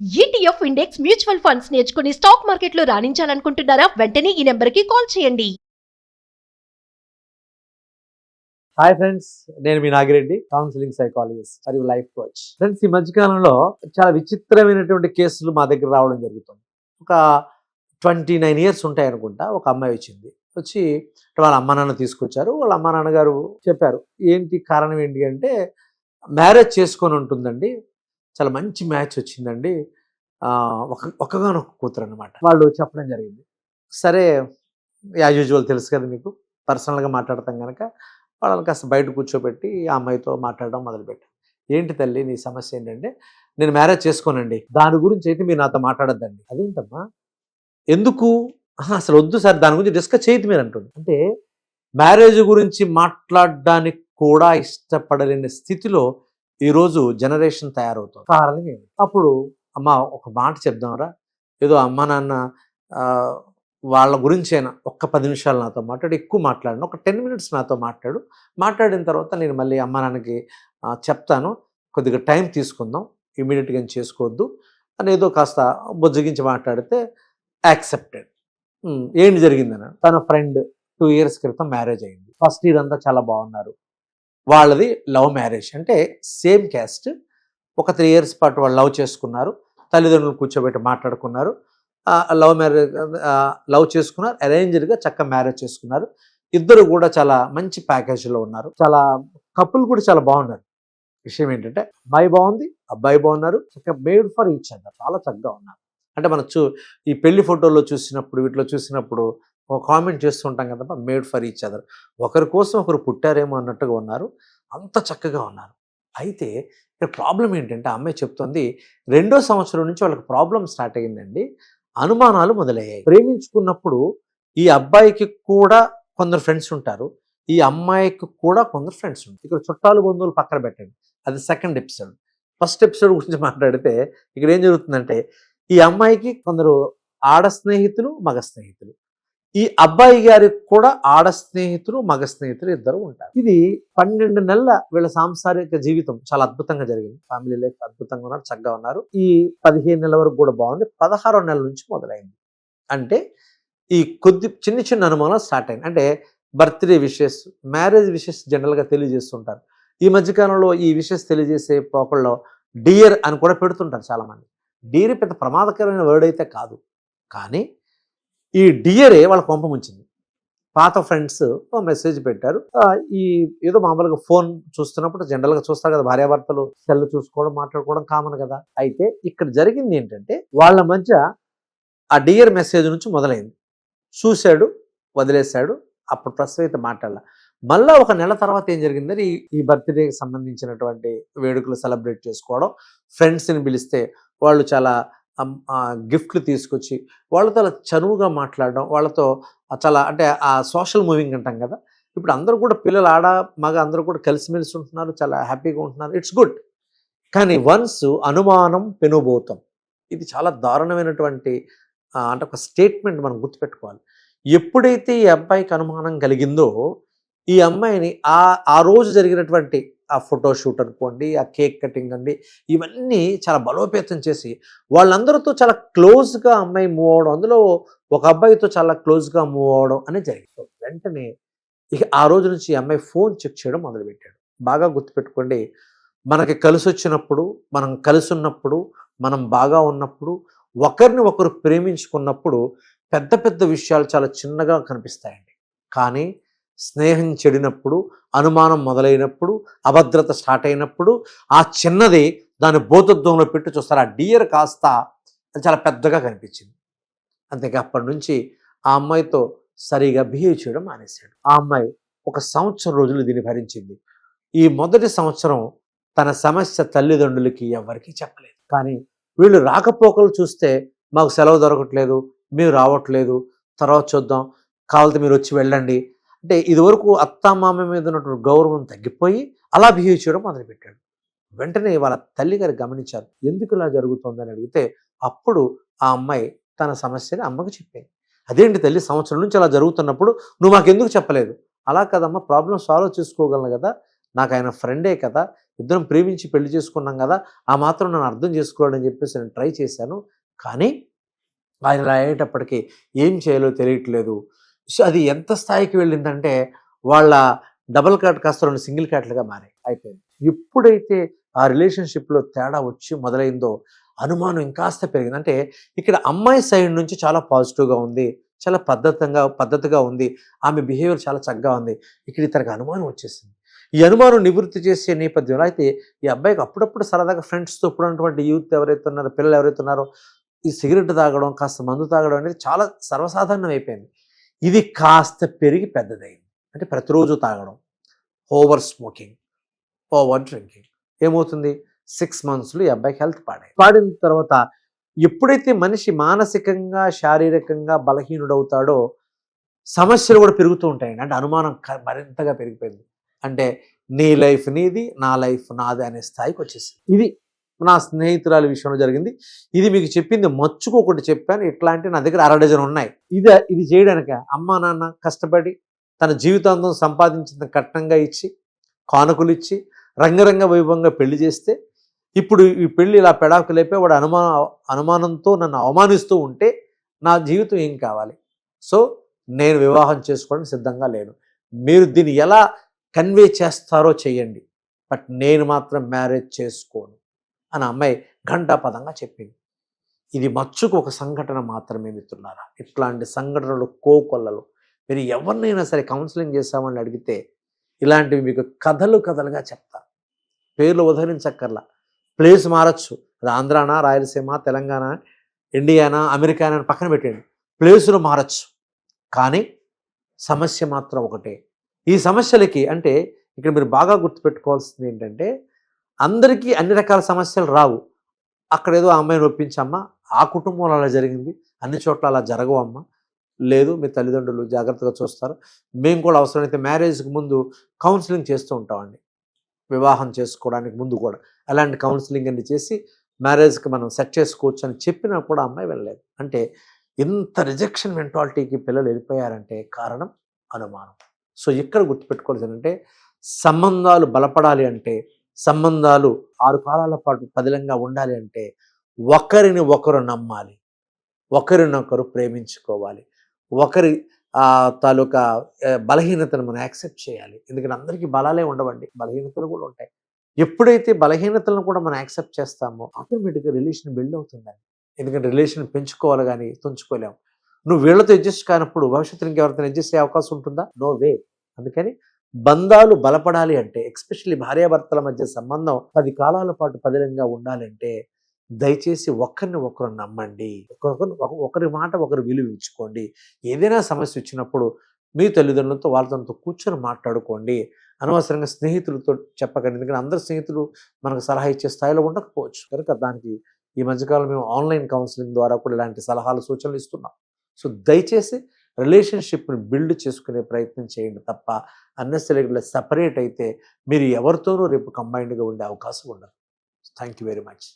ETF index mutual funds నేర్చుకుని stock మార్కెట్లో రాణించాలనుకుంటున్నారా? వెంటనే ఈ నెంబర్కి కాల్ చేయండి. హాయ్ ఫ్రెండ్స్, నేను మీ నాగిరెడ్డి, కౌన్సిలింగ్ సైకాలజిస్ట్ మరియు లైఫ్ కోచ్. ఫ్రెండ్స్, ఈ మధ్యకాలంలో చాలా విచిత్రమైనటువంటి కేసులు మా దగ్గర రావడం జరుగుతుంది. ఒక 29 ఇయర్స్ ఉంటాయి అనుకుంటా. ఒక అమ్మాయి వచ్చి వాళ్ళ అమ్మ నాన్న తీసుకొచ్చారు. వాళ్ళ అమ్మ నాన్నగారు చెప్పారు, ఏంటి కారణం ఏంటి అంటే, మ్యారేజ్ చేసుకొని ఉంటుందండి, చాలా మంచి మ్యాచ్ వచ్చిందండి, ఒక్కగానొక్క కూతురు అనమాట. వాళ్ళు చెప్పడం జరిగింది. సరే, యాజ్ యూజువల్ తెలుసు కదా మీకు, పర్సనల్గా మాట్లాడతాం కనుక వాళ్ళని కాస్త బయట కూర్చోబెట్టి ఆ అమ్మాయితో మాట్లాడడం మొదలుపెట్టాను. ఏంటి తల్లి నీ సమస్య ఏంటంటే, నేను మ్యారేజ్ చేసుకోనండి, దాని గురించి అయితే మీరు నాతో మాట్లాడొద్దండి. అదేంటమ్మా, ఎందుకు, అసలు వద్దు సార్, దాని గురించి డిస్కస్ చేయదు మీరు అంటుంది. అంటే మ్యారేజ్ గురించి మాట్లాడడానికి కూడా ఇష్టపడలేని స్థితిలో ఈరోజు జనరేషన్ తయారవుతుంది. కారణం ఏంటి? అప్పుడు అమ్మ ఒక మాట చెప్దాంరా, ఏదో అమ్మ నాన్న వాళ్ళ గురించైనా ఒక్క 10 నిమిషాలు నాతో మాట్లాడు, ఎక్కువ మాట్లాడను, ఒక 10 మినిట్స్ నాతో మాట్లాడిన తర్వాత నేను మళ్ళీ అమ్మ నాన్నకి చెప్తాను, కొద్దిగా టైం తీసుకుందాం, ఇమీడియట్గా ఏం చేసుకోవద్దు అని ఏదో కాస్త బుజ్జగించి మాట్లాడితే యాక్సెప్టెడ్. ఏంటి జరిగిందని, తన ఫ్రెండ్ 2 ఇయర్స్ క్రితం మ్యారేజ్ అయింది. ఫస్ట్ ఇయర్ అంతా చాలా బాగున్నారు. వాళ్ళది లవ్ మ్యారేజ్, అంటే సేమ్ క్యాస్ట్. ఒక 3 ఇయర్స్ పాటు వాళ్ళు లవ్ చేసుకున్నారు, తల్లిదండ్రులు కూర్చోబెట్టి మాట్లాడుకున్నారు, లవ్ చేసుకున్నారు, అరేంజ్డ్గా చక్కగా మ్యారేజ్ చేసుకున్నారు. ఇద్దరు కూడా చాలా మంచి ప్యాకేజ్లో ఉన్నారు, చాలా కపుల్ కూడా చాలా బాగున్నారు. విషయం ఏంటంటే, అమ్మాయి బాగుంది, అబ్బాయి బాగున్నారు, చక్కగా మేడ్ ఫర్ ఈచ్ అదర్, చాలా చక్కగా ఉన్నారు. అంటే మనం ఈ పెళ్లి ఫోటోల్లో చూసినప్పుడు, వీటిలో చూసినప్పుడు ఒక కామెంట్ చేస్తూ ఉంటాం కదా, మేడ్ ఫర్ ఈచ్ అదర్, ఒకరి కోసం ఒకరు పుట్టారేమో అన్నట్టుగా ఉన్నారు, అంత చక్కగా ఉన్నారు. అయితే ఇక్కడ ప్రాబ్లం ఏంటంటే, అమ్మాయి చెప్తుంది, 2వ సంవత్సరం నుంచి వాళ్ళకి ప్రాబ్లం స్టార్ట్ అయ్యిందండి, అనుమానాలు మొదలయ్యాయి. ప్రేమించుకున్నప్పుడు ఈ అబ్బాయికి కూడా కొందరు ఫ్రెండ్స్ ఉంటారు, ఈ అమ్మాయికి కూడా కొందరు ఫ్రెండ్స్ ఉంటారు. ఇక్కడ చుట్టాలు బంధువులు పక్కన పెట్టండి, అది సెకండ్ ఎపిసోడ్. ఫస్ట్ ఎపిసోడ్ గురించి మాట్లాడితే ఇక్కడ ఏం జరుగుతుందంటే, ఈ అమ్మాయికి కొందరు ఆడ స్నేహితులు, మగ స్నేహితులు, ఈ అబ్బాయి గారికి కూడా ఆడ స్నేహితులు, మగ స్నేహితులు ఇద్దరు ఉంటారు. ఇది 12 నెలల వీళ్ళ సాంసారిక జీవితం చాలా అద్భుతంగా జరిగింది. ఫ్యామిలీ లైఫ్ అద్భుతంగా ఉన్నారు, చక్కగా ఉన్నారు. ఈ 15 నెలల వరకు కూడా బాగుంది. 16వ నెల నుంచి మొదలైంది. అంటే ఈ చిన్న చిన్న అనుమానాలు స్టార్ట్ అయింది. అంటే బర్త్డే విషెస్, మ్యారేజ్ విషెస్ జనరల్గా తెలియజేస్తుంటారు. ఈ మధ్యకాలంలో ఈ విషెస్ తెలియజేసే పోకల్లో డియర్ అని కూడా పెడుతుంటారు చాలామంది. డియర్ పెద్ద ప్రమాదకరమైన వర్డ్ అయితే కాదు, కానీ ఈ డియరే వాళ్ళ కొంప ముంచింది. పాత ఫ్రెండ్స్ మెసేజ్ పెట్టారు, ఈ ఏదో మామూలుగా ఫోన్ చూస్తున్నప్పుడు జనరల్గా చూస్తారు కదా, భార్యాభర్తలు సెల్ చూసుకోవడం, మాట్లాడుకోవడం కామన్ కదా. అయితే ఇక్కడ జరిగింది ఏంటంటే, వాళ్ళ మధ్య ఆ డియర్ మెసేజ్ నుంచి మొదలైంది. చూశాడు, వదిలేశాడు, అప్పుడు ప్రస్తుతం అయితే మాట్లాడాల. మళ్ళీ ఒక నెల తర్వాత ఏం జరిగిందని, ఈ బర్త్డేకి సంబంధించినటువంటి వేడుకలు సెలబ్రేట్ చేసుకోవడం, ఫ్రెండ్స్ని పిలిస్తే వాళ్ళు చాలా గిఫ్ట్లు తీసుకొచ్చి వాళ్ళతో అలా చనువుగా మాట్లాడడం, వాళ్ళతో చాలా, అంటే ఆ సోషల్ మూవింగ్ అంటాం కదా, ఇప్పుడు అందరూ కూడా పిల్లలు ఆడ మగ అందరూ కూడా కలిసిమెలిసి ఉంటున్నారు, చాలా హ్యాపీగా ఉంటున్నారు, ఇట్స్ గుడ్. కానీ వన్స్ అనుమానం పెనుబోతం, ఇది చాలా దారుణమైనటువంటి అంటే ఒక స్టేట్మెంట్ మనం గుర్తుపెట్టుకోవాలి. ఎప్పుడైతే ఈ అబ్బాయికి అనుమానం కలిగిందో, ఈ అమ్మాయిని ఆ రోజు జరిగినటువంటి ఆ ఫోటోషూట్ అనుకోండి, ఆ కేక్ కటింగ్ అండి, ఇవన్నీ చాలా బలోపేతం చేసి వాళ్ళందరితో చాలా క్లోజ్గా అమ్మాయి మూవ్ అవడం, అందులో ఒక అబ్బాయితో చాలా క్లోజ్గా మూవ్ అవడం అనేది జరిగింది. వెంటనే ఇక ఆ రోజు నుంచి ఈ అమ్మాయి ఫోన్ చెక్ చేయడం మొదలుపెట్టాడు. బాగా గుర్తుపెట్టుకోండి, మనకి కలిసి వచ్చినప్పుడు, మనం కలిసి ఉన్నప్పుడు, మనం బాగా ఉన్నప్పుడు, ఒకరిని ఒకరు ప్రేమించుకున్నప్పుడు పెద్ద పెద్ద విషయాలు చాలా చిన్నగా కనిపిస్తాయండి. కానీ స్నేహం చెడినప్పుడు, అనుమానం మొదలైనప్పుడు, అభద్రత స్టార్ట్ అయినప్పుడు, ఆ చిన్నది దాని భూతత్వంలో పెట్టి చూస్తారు, ఆ డియర్ కాస్త అది చాలా పెద్దగా కనిపించింది. అంతేగా అప్పటి నుంచి ఆ అమ్మాయితో సరిగా బిహేవ్ చేయడం మానేశాడు. ఆ అమ్మాయి ఒక 1 సంవత్సరం రోజులు దీన్ని భరించింది. ఈ మొదటి సంవత్సరం తన సమస్య తల్లిదండ్రులకి ఎవరికీ చెప్పలేదు. కానీ వీళ్ళు రాకపోకలు చూస్తే, మాకు సెలవు దొరకట్లేదు, మీరు రావట్లేదు, తర్వాత చూద్దాం, కావాలంటే మీరు వచ్చి వెళ్ళండి అంటే, ఇదివరకు అత్తామామ మీద ఉన్నటువంటి గౌరవం తగ్గిపోయి అలా బిహేవ్ చేయడం మొదలుపెట్టాడు. వెంటనే వాళ్ళ తల్లి గారు గమనించారు, ఎందుకు ఇలా జరుగుతుందని అడిగితే, అప్పుడు ఆ అమ్మాయి తన సమస్యని అమ్మకు చెప్పింది. అదేంటి తల్లి, సంవత్సరం నుంచి అలా జరుగుతున్నప్పుడు నువ్వు మాకెందుకు చెప్పలేదు? అలా కదమ్మా, ప్రాబ్లం సాల్వ్ చేసుకోగలను కదా, నాకు ఆయన ఫ్రెండే కదా, ఇద్దరం ప్రేమించి పెళ్లి చేసుకున్నాం కదా, ఆ మాత్రం నన్ను అర్థం చేసుకోవాలని చెప్పేసి నేను ట్రై చేశాను. కానీ ఆయన ఇలా అయ్యేటప్పటికి ఏం చేయాలో తెలియట్లేదు. సో అది ఎంత స్థాయికి వెళ్ళిందంటే వాళ్ళ డబుల్ కాట్ కాస్త 2 సింగిల్ కాట్లుగా మారాయి, అయిపోయింది. ఎప్పుడైతే ఆ రిలేషన్షిప్లో తేడా వచ్చి మొదలైందో అనుమానం ఇంకాస్త పెరిగింది. అంటే ఇక్కడ అమ్మాయి సైడ్ నుంచి చాలా పాజిటివ్గా ఉంది, చాలా పద్ధతిగా ఉంది, ఆమె బిహేవియర్ చాలా చక్కగా ఉంది. ఇక్కడ ఇతనికి అనుమానం వచ్చేసింది. ఈ అనుమానం నివృత్తి చేసే నేపథ్యంలో అయితే ఈ అబ్బాయికి అప్పుడప్పుడు సరదాగా ఫ్రెండ్స్తో ఇప్పుడున్నటువంటి యూత్ ఎవరైతే ఉన్నారో, పిల్లలు ఎవరైతే ఉన్నారో, ఈ సిగరెట్ తాగడం, కాస్త మందు తాగడం అనేది చాలా సర్వసాధారణం అయిపోయింది. ఇది కాస్త పెరిగి పెద్దదైంది. అంటే ప్రతిరోజు తాగడం, ఓవర్ స్మోకింగ్, ఓవర్ డ్రింకింగ్. ఏమవుతుంది, 6 monthsలో ఈ అబ్బాయికి హెల్త్ పాడిన తర్వాత ఎప్పుడైతే మనిషి మానసికంగా శారీరకంగా బలహీనుడవుతాడో సమస్యలు కూడా పెరుగుతూ ఉంటాయండి. అంటే అనుమానం మరింతగా పెరిగిపోయింది. అంటే నీ లైఫ్ నీది, నా లైఫ్ నాది అనే స్థాయికి వచ్చేసింది. ఇది నా స్నేహితురాలి విషయంలో జరిగింది. ఇది మీకు చెప్పింది మచ్చుకు ఒకటి చెప్పాను. ఇట్లాంటి నా దగ్గర 6 డజన్ ఉన్నాయి. ఇది చేయడానికి అమ్మా నాన్న కష్టపడి తన జీవితాంతం సంపాదించిన కట్నంగా ఇచ్చి, కానుకలు ఇచ్చి, రంగరంగ వైభవంగా పెళ్లి చేస్తే, ఇప్పుడు ఈ పెళ్లి ఇలా పెడాకు లేపే వాడు అనుమానంతో నన్ను అవమానిస్తూ ఉంటే నా జీవితం ఏం కావాలి? సో నేను వివాహం చేసుకోవడానికి సిద్ధంగా లేను. మీరు దీన్ని ఎలా కన్వే చేస్తారో చేయండి, బట్ నేను మాత్రం మ్యారేజ్ చేసుకోను అని అమ్మాయి ఘంటాపదంగా చెప్పింది. ఇది మచ్చుకు ఒక సంఘటన మాత్రమే మిత్రులారా. ఇట్లాంటి సంఘటనలు కోకొల్లలు. మీరు ఎవరినైనా సరే కౌన్సిలింగ్ చేస్తామని అడిగితే ఇలాంటివి మీకు కథలుగా చెప్తారు. పేర్లు ఉదహరించక్కర్లా, ప్లేస్ మారచ్చు. అది ఆంధ్రానా, రాయలసీమ, తెలంగాణ, ఇండియానా, అమెరికానా అని పక్కన పెట్టండి, ప్లేసులు మారచ్చు. కానీ సమస్య మాత్రం ఒకటే. ఈ సమస్యలకి అంటే ఇక్కడ మీరు బాగా గుర్తుపెట్టుకోవాల్సింది ఏంటంటే, అందరికీ అన్ని రకాల సమస్యలు రావు. అక్కడ ఏదో ఆ అమ్మాయిని ఒప్పించమ్మా, ఆ కుటుంబంలో అలా జరిగింది, అన్ని చోట్ల అలా జరగవమ్మా, లేదు మీ తల్లిదండ్రులు జాగ్రత్తగా చూస్తారు. మేము కూడా అవసరమైతే మ్యారేజ్కి ముందు కౌన్సిలింగ్ చేస్తూ ఉంటామండి, వివాహం చేసుకోవడానికి ముందు కూడా అలాంటి కౌన్సిలింగ్ అన్ని చేసి మ్యారేజ్కి మనం సెట్ చేసుకోవచ్చు అని చెప్పినా కూడా అమ్మాయి వెళ్ళలేదు. అంటే ఇంత రిజెక్షన్ మెంటాలిటీకి పిల్లలు వెళ్ళిపోయారంటే కారణం అనుమానం. సో ఇక్కడ గుర్తుపెట్టుకోవాల్సిందంటే, సంబంధాలు బలపడాలి అంటే, సంబంధాలు 6 కాలాల పాటు పదిలంగా ఉండాలి అంటే ఒకరిని ఒకరు నమ్మాలి, ఒకరినొకరు ప్రేమించుకోవాలి, ఒకరి తాలూకా బలహీనతను మనం యాక్సెప్ట్ చేయాలి. ఎందుకంటే అందరికీ బలాలే ఉండవండి, బలహీనతలు కూడా ఉంటాయి. ఎప్పుడైతే బలహీనతలను కూడా మనం యాక్సెప్ట్ చేస్తామో ఆటోమేటిక్గా రిలేషన్ బిల్డ్ అవుతుందండి. ఎందుకంటే రిలేషన్ పెంచుకోవాలి కానీ తుంచుకోలేము. నువ్వు వీళ్ళతో అడ్జస్ట్ కానప్పుడు భవిష్యత్తులో ఇంకెవరితో అడ్జస్ట్ అయ్యే అవకాశం ఉంటుందా? No way. అందుకని బంధాలు బలపడాలి అంటే, ఎస్పెషల్లీ భార్యాభర్తల మధ్య సంబంధం 10 కాలాల పాటు పదిలంగా ఉండాలంటే దయచేసి ఒకరిని ఒకరు నమ్మండి, ఒకరి మాట ఒకరు విలువ ఇచ్చుకోండి. ఏదైనా సమస్య వచ్చినప్పుడు మీ తల్లిదండ్రులతో వాళ్ళతో కూర్చొని మాట్లాడుకోండి. అనవసరంగా స్నేహితులతో చెప్పకండి. ఎందుకంటే అందరు స్నేహితులు మనకు సలహా ఇచ్చే స్థాయిలో ఉండకపోవచ్చు. కనుక దానికి ఈ మధ్యకాలం మేము ఆన్లైన్ కౌన్సిలింగ్ ద్వారా కూడా ఇలాంటి సలహాలు సూచనలు ఇస్తున్నాం. సో దయచేసి రిలేషన్షిప్ని బిల్డ్ చేసుకునే ప్రయత్నం చేయండి తప్ప అన్నెసరీగా సపరేట్ అయితే మీరు ఎవరితోనూ రేపు కంబైన్డ్గా ఉండే అవకాశం ఉండదు. Thank you very much.